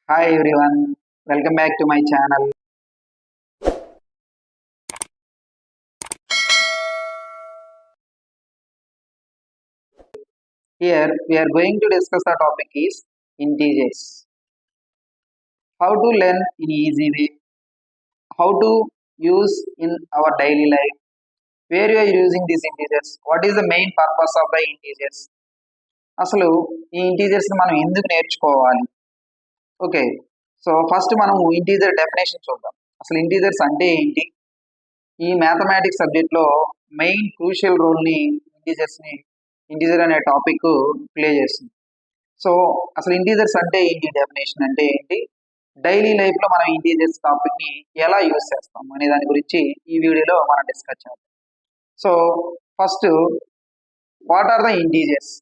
Hi everyone, welcome back to my channel. Here we are going to discuss the topic is integers. How to learn in easy way, how to use in our daily life, where you are using these integers, what is the main purpose of the integers. అసలు ఈ integers మనం ఎందుకు నేర్చుకోవాలి? Okay, so first మనం integer definition చూద్దాం. అసలు integers అంటే ఏంటి? ఈ మ్యాథమెటిక్స్ సబ్జెక్ట్లో మెయిన్ క్రూషియల్ రోల్ని ఇంటీజర్ అనే టాపిక్ ప్లే చేస్తుంది. సో అసలు ఇంటీజర్స్ అంటే ఏంటి, డెఫినేషన్ అంటే ఏంటి, డైలీ లైఫ్లో మనం ఇంటీజర్స్ టాపిక్ని ఎలా యూజ్ చేస్తాం అనే దాని గురించి ఈ వీడియోలో మనం డిస్కస్ చేద్దాం. So first, what are the integers?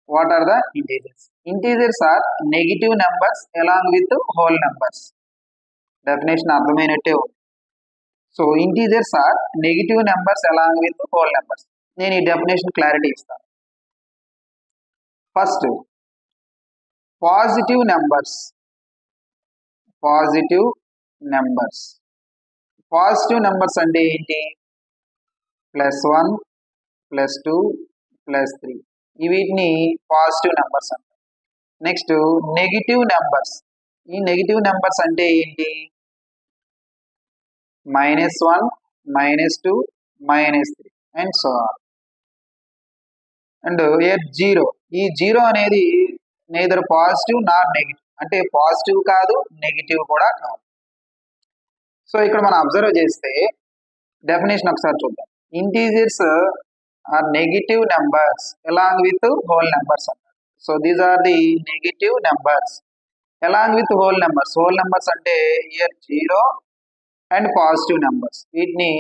What are the integers? Integers are negative numbers along with whole numbers. Definition అర్థమైనట్టే ఉంది. So integers are negative numbers along with whole numbers. నేను ఈ డెఫినేషన్ క్లారిటీ ఇస్తాను. First, positive numbers. Positive numbers positive numbers అంటే ఏంటి? +1, +2, +3, వీటిని positive numbers అంటారు. Next negative numbers. ఈ నెగిటివ్ నెంబర్స్ అంటే ఏంటి? -1, -2, -3 and so on. And zero. ఈ జీరో అనేది నేదర్ పాజిటివ్ నార్ నెగిటివ్, అంటే పాజిటివ్ కాదు, నెగిటివ్ కూడా కాదు. సో ఇక్కడ మనం అబ్జర్వ్ చేస్తే డెఫినేషన్ ఒకసారి చూద్దాం. Integers are negative numbers along with whole numbers అన్నారు. So these are the negative numbers along with whole numbers. Whole numbers అంటే ఇయర్ జీరో అండ్ పాజిటివ్ నెంబర్స్, వీటిని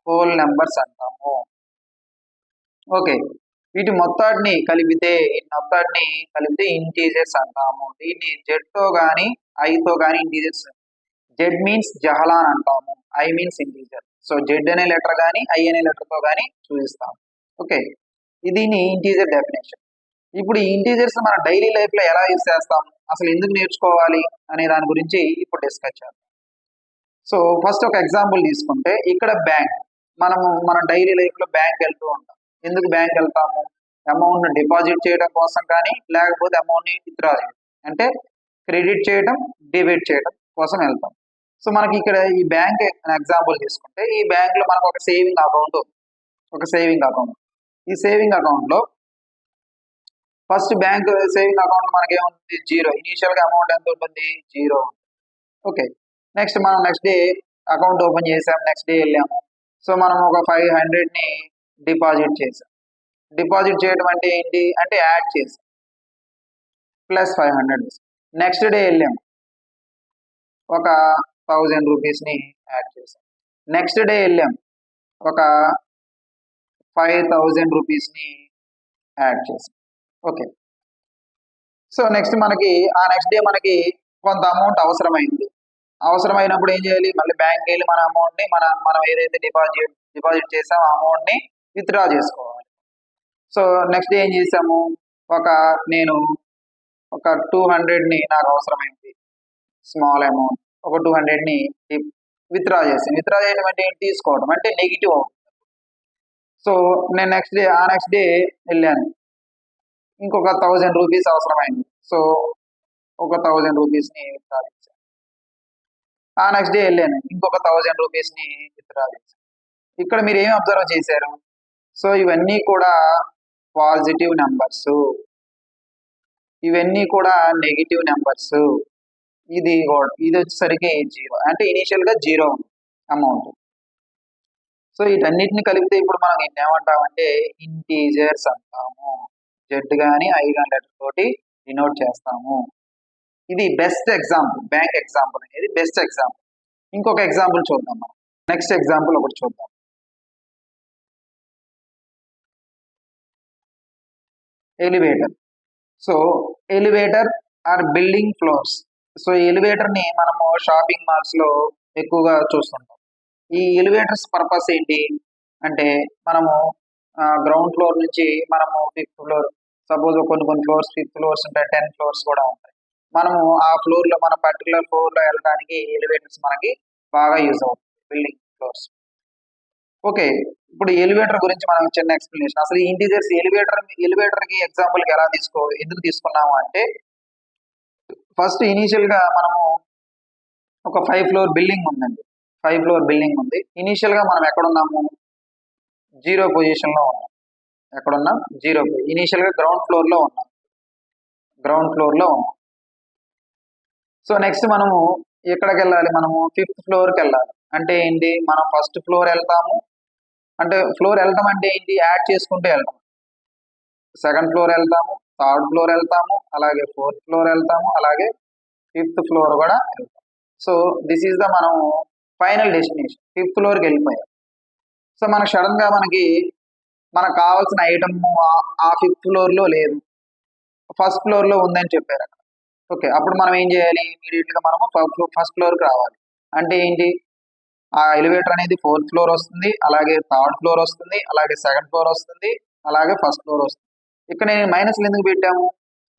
హోల్ నెంబర్స్ అంటాము. ఓకే, వీటి మొత్తాన్ని కలిపితే ఇంటీజర్స్ అంటాము. దీన్ని జెడ్తో కానీ ఐతో కానీ ఇంటీజర్స్. జెడ్ మీన్స్ జహలాన్ అంటాము, I means integer. So Z అనే లెటర్ కానీ ఐ అనే లెటర్తో కానీ చూపిస్తాము. ఓకే, దీని ఇంటీజర్ డెఫినేషన్. ఇప్పుడు ఈ ఇంటీజర్స్ మన డైలీ లైఫ్లో ఎలా యూజ్ చేస్తాం, అసలు ఎందుకు నేర్చుకోవాలి అనే దాని గురించి ఇప్పుడు డిస్కస్ చేద్దాం. సో ఫస్ట్ ఒక ఎగ్జాంపుల్ తీసుకుంటే, ఇక్కడ బ్యాంక్. మన డైలీ లైఫ్లో బ్యాంక్ వెళ్తూ ఉంటాం. ఎందుకు బ్యాంక్ వెళ్తాము? అమౌంట్ని డిపాజిట్ చేయడం కోసం కానీ, లేకపోతే అమౌంట్ని విత్డ్రా చేయడం, అంటే క్రెడిట్ చేయడం, డెబిట్ చేయడం కోసం వెళ్తాం. సో మనకి ఇక్కడ ఈ బ్యాంక్ ఎగ్జాంపుల్ తీసుకుంటే, ఈ బ్యాంక్లో మనకు ఒక సేవింగ్ అకౌంట్. ఈ సేవింగ్ అకౌంట్లో ఫస్ట్ బ్యాంక్ సేవింగ్ అకౌంట్ మనకి ఏముంది? జీరో. ఇనీషియల్గా అమౌంట్ ఎంత ఉంటుంది? జీరో. ఓకే, నెక్స్ట్ మనం నెక్స్ట్ డే అకౌంట్ ఓపెన్ చేసాం, నెక్స్ట్ డే వెళ్ళాము. సో మనం ఒక 500ని డిపాజిట్ చేసాం. డిపాజిట్ చేయడం అంటే ఏంటి? అంటే యాడ్ చేసాం, +500. నెక్స్ట్ డే వెళ్ళాము, ఒక 1000 రూపీస్ని యాడ్ చేసాం. నెక్స్ట్ డే వెళ్ళాం, ఒక 5000 రూపీస్ని యాడ్ చేసాం. Okay, so next next day మనకి కొంత అమౌంట్ అవసరమైనప్పుడు ఏం చేయాలి? మళ్ళీ బ్యాంక్కి వెళ్ళి మన అమౌంట్ని మనం ఏదైతే డిపాజిట్ చేసామో ఆ అమౌంట్ని విత్డ్రా చేసుకోవాలి. సో నెక్స్ట్ డే ఏం చేసాము? నేను ఒక 200ని నాకు అవసరమైంది, స్మాల్ అమౌంట్, ఒక 200ని విత్డ్రా చేసాను. విత్డ్రా చేయడం అంటే ఏంటి? తీసుకోవడం, అంటే నెగిటివ్ అవుతుంది. సో నేను నెక్స్ట్ డే వెళ్ళాను, ఇంకొక 1000 రూపీస్ అవసరమైంది. సో ఒక 1000 రూపీస్ని విత్డ్రా చేశాను. నెక్స్ట్ డే వెళ్ళాను, ఇంకొక 1000 రూపీస్ని విత్డ్రా చేశాను. ఇక్కడ మీరు ఏమి అబ్జర్వ్ చేశారు? సో ఇవన్నీ కూడా పాజిటివ్ నెంబర్స్, ఇవన్నీ కూడా నెగిటివ్ నెంబర్స్. ఇది వచ్చేసరికి జీరో, అంటే ఇనీషియల్గా జీరో అమౌంట్. సో వీటన్నిటిని కలిపితే ఇప్పుడు మనం ఏమంటామంటే ఇంటీజర్స్ అంటాము. జెడ్ కానీ ఐ కానీ లెటర్ తోటి డినోట్ చేస్తాము. ఇది బెస్ట్ ఎగ్జాంపుల్. బ్యాంక్ ఎగ్జాంపుల్ అనేది బెస్ట్ ఎగ్జాంపుల్. ఇంకొక ఎగ్జాంపుల్ చూద్దాం. మనం నెక్స్ట్ ఎగ్జాంపుల్ ఒకటి చూద్దాం. Elevator. So elevator or building floors. So ఎలివేటర్ని మనము షాపింగ్ మాల్స్లో ఎక్కువగా చూస్తుంటాం. ఈ ఎలివేటర్స్ పర్పస్ ఏంటి అంటే, మనము గ్రౌండ్ ఫ్లోర్ నుంచి మనము 5th ఫ్లోర్, సపోజ్ కొన్ని ఫ్లోర్స్ 5th ఫ్లోర్స్ ఉంటాయి, 10 ఫ్లోర్స్ కూడా ఉంటాయి. మనము ఆ ఫ్లోర్ లో మన పర్టికులర్ ఫ్లోర్ లో వెళ్ళడానికి ఎలివేటర్స్ మనకి బాగా యూజ్ అవుతుంది బిల్డింగ్ ఫ్లోర్స్. ఓకే, ఇప్పుడు ఎలివేటర్ గురించి మనం చిన్న ఎక్స్ప్లెనేషన్. అసలు ఈ ఇంటీజర్స్ ఎలివేటర్ కి ఎగ్జాంపుల్ కి ఎందుకు తీసుకున్నాము అంటే, ఫస్ట్ ఇనీషియల్ గా మనము ఒక 5 ఫ్లోర్ బిల్డింగ్ ఉందండి. 5 ఫ్లోర్ బిల్డింగ్ ఉంది. ఇనీషియల్ గా మనం ఎక్కడున్నాము? జీరో పొజిషన్ లో ఉన్నాం. ఎక్కడున్నాం? జీరో. ఇనీషియల్ గా గ్రౌండ్ ఫ్లోర్ లో ఉన్నాం. సో నెక్స్ట్ మనము ఎక్కడికి వెళ్ళాలి? మనము 5th ఫ్లోర్కి వెళ్ళాలి. అంటే ఏంటి? మనం ఫస్ట్ ఫ్లోర్ వెళ్తాము. అంటే ఫ్లోర్ వెళ్ళటం అంటే ఏంటి? యాడ్ చేసుకుంటూ వెళ్తాం. 2nd ఫ్లోర్ వెళ్తాము, 3rd ఫ్లోర్ వెళ్తాము, అలాగే 4th ఫ్లోర్ వెళ్తాము, అలాగే 5th ఫ్లోర్ కూడా వెళ్తాం. సో దిస్ ఈస్ ద మనం ఫైనల్ డెస్టినేషన్. 5th ఫ్లోర్కి వెళ్ళిపోయాం. సో మనకు సడన్ గా మనకు కావాల్సిన ఐటమ్ ఆ 5th ఫ్లోర్ లో లేదు, ఫస్ట్ ఫ్లోర్ లో ఉందని చెప్పారు అక్కడ. ఓకే, అప్పుడు మనం ఏం చేయాలి? ఇమీడియట్ గా మనము ఫస్ట్ ఫ్లోర్కి రావాలి. అంటే ఏంటి? ఆ ఎలివేటర్ అనేది 4th ఫ్లోర్ వస్తుంది, అలాగే 3rd ఫ్లోర్ వస్తుంది, అలాగే 2nd ఫ్లోర్ వస్తుంది, అలాగే ఫస్ట్ ఫ్లోర్ వస్తుంది. ఇక్కడ నేను మైనస్లు ఎందుకు పెట్టాము?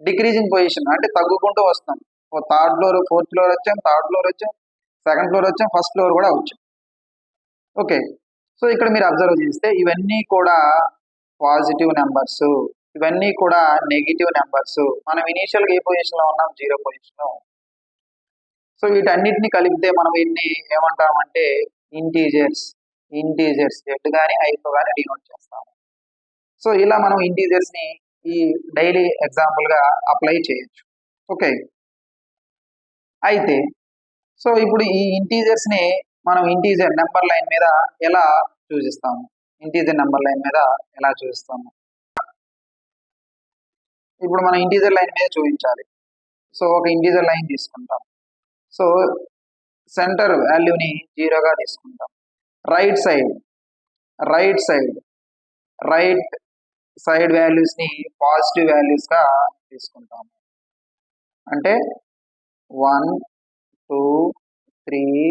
డిక్రీజింగ్ పొజిషన్, అంటే తగ్గుకుంటూ వస్తాం. 3rd ఫ్లోర్ 4th ఫ్లోర్ వచ్చాం, 3rd ఫ్లోర్ వచ్చాం, 2nd ఫ్లోర్ వచ్చాం, ఫస్ట్ ఫ్లోర్ కూడా వచ్చాం. ఓకే, సో ఇక్కడ మీరు అబ్జర్వ్ చేస్తే ఇవన్నీ కూడా పాజిటివ్ నెంబర్స్, ఇవన్నీ కూడా నెగిటివ్ నెంబర్స్. మనం ఇనీషియల్ గా ఏ పొజిషన్ లో ఉన్నాం? జీరో పొజిషన్ లో. సో వీటన్నిటిని కలిపితే మనం వీటిని ఏమంటామంటే ఇంటీజర్స్. జెడ్ కానీ ఐతో కానీ డినోట్ చేస్తాము. సో ఇలా మనం ఇంటీజర్స్ ని ఈ డైలీ ఎగ్జాంపుల్ గా అప్లై చేయొచ్చు. ఓకే, అయితే సో ఇప్పుడు ఈ ఇంటీజర్స్ ని మనం ఇంటీజర్ నెంబర్ లైన్ మీద ఎలా చూపిస్తాము? ఇప్పుడు మనం ఇంటీజర్ లైన్ మీద చూపించాలి. సో ఒక ఇంటీజర్ లైన్ తీసుకుంటాం. సో సెంటర్ వాల్యూని 0గా తీసుకుంటాం. రైట్ సైడ్ వాల్యూస్ ని పాజిటివ్ వాల్యూస్ గా తీసుకుంటాము. అంటే 1, 2, 3,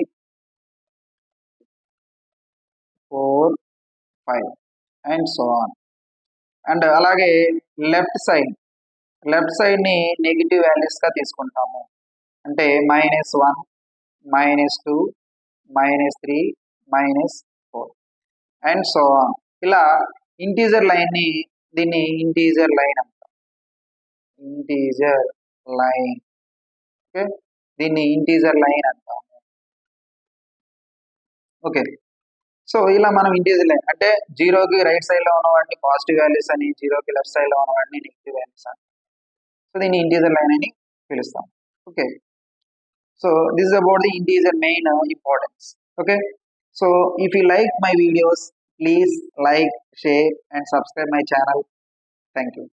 4, 5 అండ్ సో ఆన్. అండ్ అలాగే లెఫ్ట్ సైడ్ ని నెగిటివ్ వాల్యూస్ గా తీసుకుంటాము. అంటే -1, -2, -3, -4 అండ్ సో ఆన్. ఇలా ఇంటీజర్ లైన్ ని దీన్ని ఇంటీజర్ లైన్ అంటాం. ఓకే, దీన్ని ఇంటీజర్ లైన్ అంటాము. ఓకే, సో ఇలా మనం ఇంటీజర్ లైన్ అంటే 0కి రైట్ సైడ్ లో ఉన్న వాటిని పాజిటివ్ వాల్యూస్ అని, 0కి లెఫ్ట్ సైడ్ లో ఉన్న వాటిని నెగిటివ్ వాల్యూస్ అని. సో దీన్ని ఇంటీజర్ లైన్ అని పిలుస్తాం. Okay, so this is about the integer main importance. Okay, so if you like my videos, please like, share and subscribe my channel. Thank you.